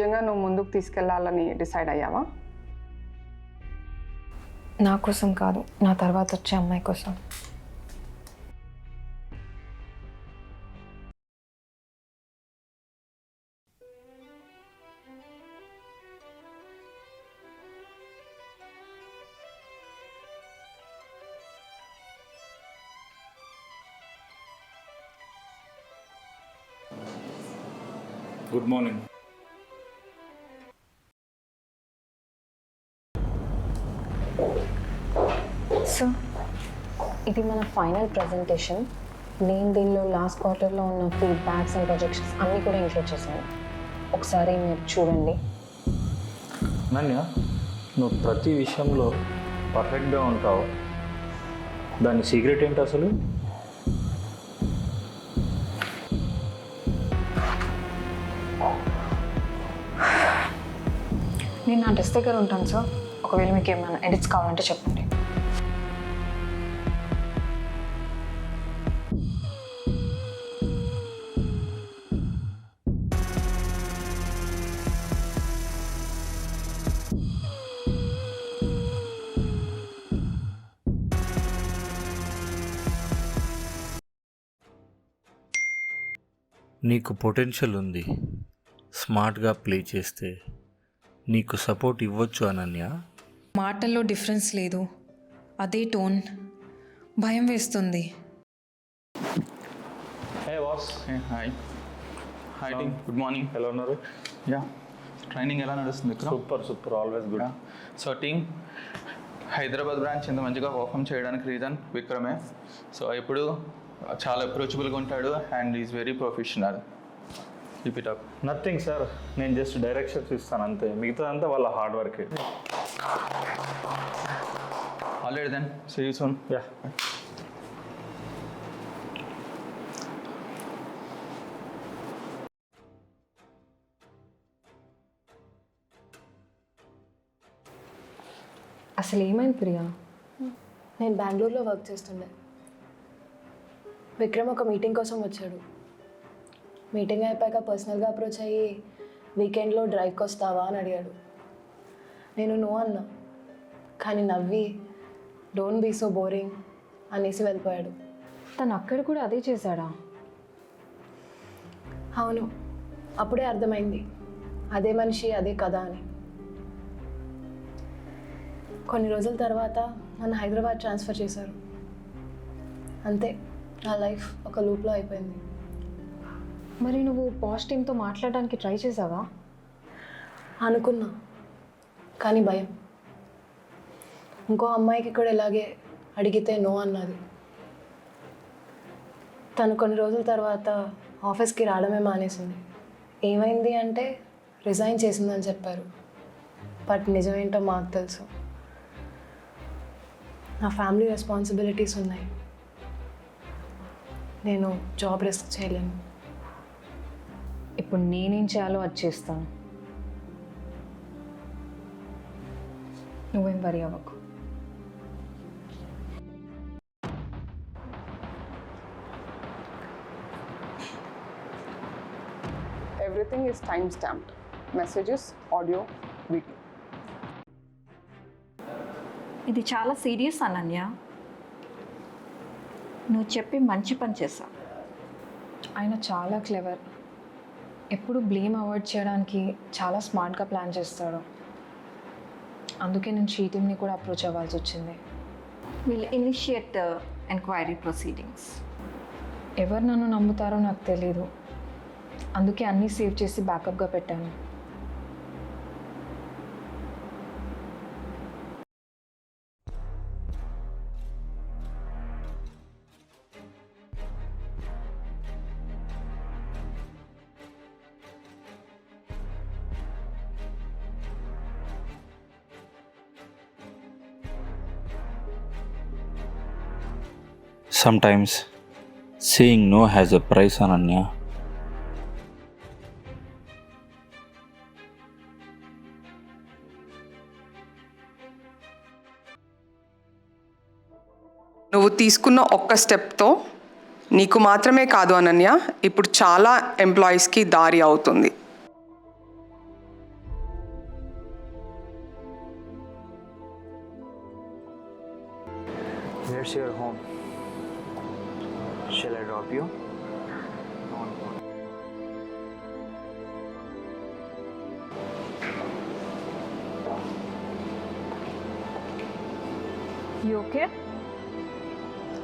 నిజంగా నువ్వు ముందుకు తీసుకెళ్లాలని డిసైడ్ అయ్యావా? నా కోసం కాదు, నా తర్వాత వచ్చే అమ్మాయి కోసం. Good morning. సో ఇది మన ఫైనల్ ప్రజెంటేషన్. నేను దీనిలో లాస్ట్ క్వార్టర్లో ఉన్న ఫీడ్బ్యాక్స్ అండ్ ప్రొజెక్షన్స్ అన్నీ కూడా ఇంక్లూడ్ చేశాను. ఒకసారి మీరు చూడండి. అనన్య, నువ్వు ప్రతి విషయంలో పర్ఫెక్ట్గా ఉంటావు. దాని సీక్రెట్ ఏంటి అసలు? నేను నా డెస్క్ దగ్గర ఉంటాను సార్. ఒకవేళ మీకు ఏమైనా ఎడిట్స్ కావాలంటే చెప్పండి. నీకు పొటెన్షియల్ ఉంది. స్మార్ట్గా ప్లే చేస్తే నీకు సపోర్ట్ ఇవ్వచ్చు అనన్య. మాటల్లో డిఫరెన్స్ లేదు, అదే టోన్. భయం వేస్తుంది. హే boss. Hi hi team, good morning. ఎలా ఉన్నారు? యా, ట్రైనింగ్ ఎలా నడుస్తుంది ఇక్కడ? Super, always good. So team, Hyderabad branch ఇంత మంచిగా పర్ఫామ్ చేయడానికి రీజన్ విక్రమే. సో ఇప్పుడు చాలా అప్రోచబుల్గా ఉంటాడు and is very professional. Keep it up. Nothing sir, నేను జస్ట్ డైరెక్షన్స్ ఇస్తాను అంతే. మిగతాదంతా వాళ్ళ హార్డ్ వర్కే. Already then, see you soon. Yeah. అసలు ఏమైంది ప్రియా? నేను బెంగళూరులో వర్క్ చేస్తుండే. విక్రమ్ ఒక మీటింగ్ కోసం వచ్చాడు. మీటింగ్ అయిపోయాక పర్సనల్గా అప్రోచ్ అయ్యి వీకెండ్లో డ్రైవ్కి వస్తావా అని అడిగాడు. నేను నో అన్నా, కానీ నవ్వి డోంట్ బీ సో బోరింగ్ అనేసి వెళ్ళిపోయాడు. తను అక్కడ కూడా అదే చేశాడా? అవును, అప్పుడే అర్థమైంది అదే మనిషి అదే కథ అని. కొన్ని రోజుల తర్వాత నన్ను హైదరాబాద్ ట్రాన్స్ఫర్ చేశారు. అంతే, నా లైఫ్ ఒక లూప్లో అయిపోయింది. మరి నువ్వు పాష్ టీమ్తో మాట్లాడడానికి ట్రై చేసావా? అనుకున్నా, కానీ భయం. ఇంకో అమ్మాయికి కూడా ఇలాగే అడిగితే నో అన్నది. తను కొన్ని రోజుల తర్వాత ఆఫీస్కి రావడమే మానేసింది. ఏమైంది అంటే రిజైన్ చేసిందని చెప్పారు. బట్ నిజమేంటో మాకు తెలుసు. నా ఫ్యామిలీ రెస్పాన్సిబిలిటీస్ ఉన్నాయి. నేను జాబ్ రిస్క్ చేయలేను. ఇప్పుడు నేనేం చేయాలో అది చేస్తాను. నువ్వేం వరి అవ్వకు. Everything is time stamped. Messages, audio, video. ఇది చాలా సీరియస్ అనన్య. నువ్వు చెప్పి మంచి పని చేసావు. ఆయన చాలా క్లెవర్. ఎప్పుడు బ్లేమ్ అవాయిడ్ చేయడానికి చాలా స్మార్ట్గా ప్లాన్ చేస్తాడు. అందుకే నేను టీమ్ని కూడా అప్రోచ్ అవ్వాల్సి వచ్చింది. Will initiate enquiry proceedings. ఎవరు నన్ను నమ్ముతారో నాకు తెలీదు. అందుకే అన్నీ సేవ్ చేసి బ్యాకప్గా పెట్టాను. Sometimes saying no has a price, Ananya. నువ్వు తీసుకున్న ఒక్క స్టెప్తో నీకు మాత్రమే కాదు అనన్య, ఇప్పుడు చాలా ఎంప్లాయీస్కి దారి అవుతుంది. Where's your home? Shall I drop you? You okay?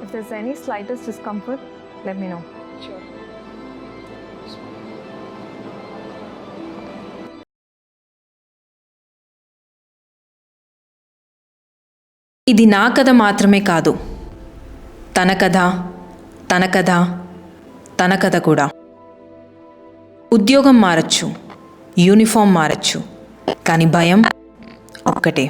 If there's any slightest discomfort, let me know. Sure. ఇది నా కథ మాత్రమే కాదు, తన కథ, తన కథ, తన కథ కూడా. ఉద్యోగం మారచ్చు, యూనిఫామ్ మారచ్చు, కానీ భయం ఒక్కటే.